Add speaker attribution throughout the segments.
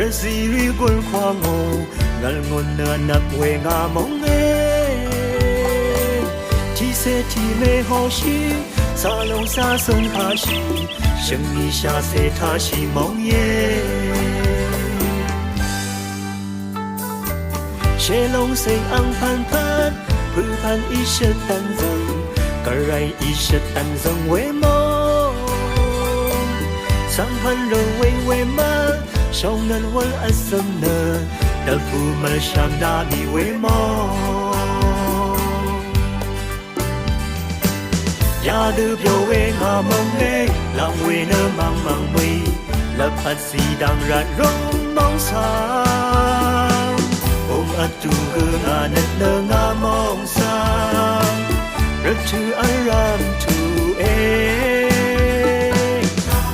Speaker 1: Resiri gul kwango ngal ngon na nak we nga mong ti se ti me ho shi sa long sa sung ha shi sheng ni sha se tha shi mong ye she long se ang pan pan pu pan i she tan zong ka rai i she tan zong we mo sang pan ro we ma song nan wal asam na da pu mal sham da mi we mo ya du pyo we nga mong ne lang we na mang mang we la phat si dang rat rong mong sa om atu ge nga na na nga mong sa rat tu aram tu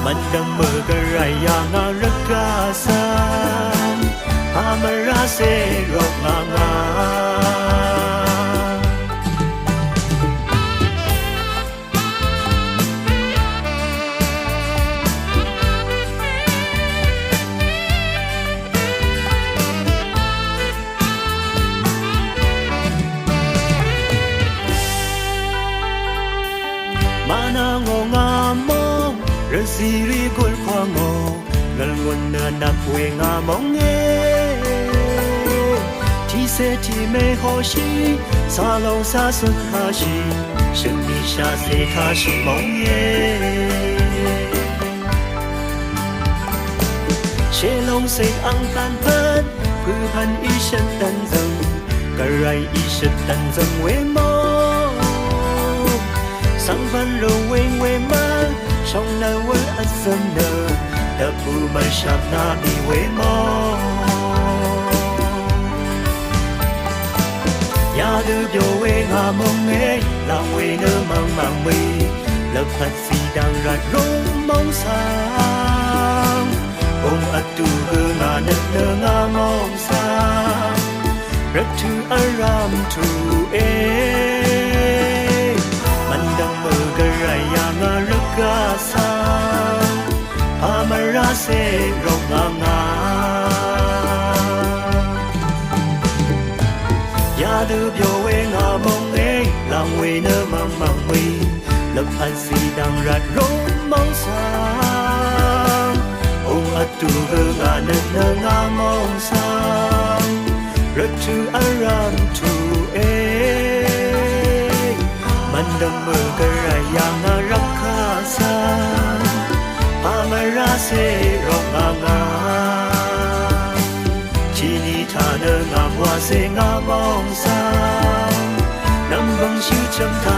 Speaker 1: man dang mơ ga rai ya nga rat ka sa amara se ro nga nga mana ngo nga mong resiri gul kwango ngal ngon na nak we nga mong ti se ti me ho shi sa lo sa sun ha shi sheng ni sha se tha shi mong ye she long se ang pan pan pu pan i shen tan zong ka rai i shen tan zong we mo sang van ro we ma song na wal asam na da pu ma shap na mi we mo ya du pyo we nga mong ne lang we na mang mang we la phat si dang rat rong mong sang om atu ge nga na nga mong sang rat tu aram tu man dang mơ ga rai ya nga rat ka sa amara se ro nga nga ya du pyo we nga mong ne lang we na mang mang we la phat si dang rat rong mong sang om atu ge nga na nga mong sang rat tu aram tu man dang mơ ga rai ya nga rat ka sa amara se ro nga nga chi ni tha na nga wa se nga mong sang nam bang shu cham tha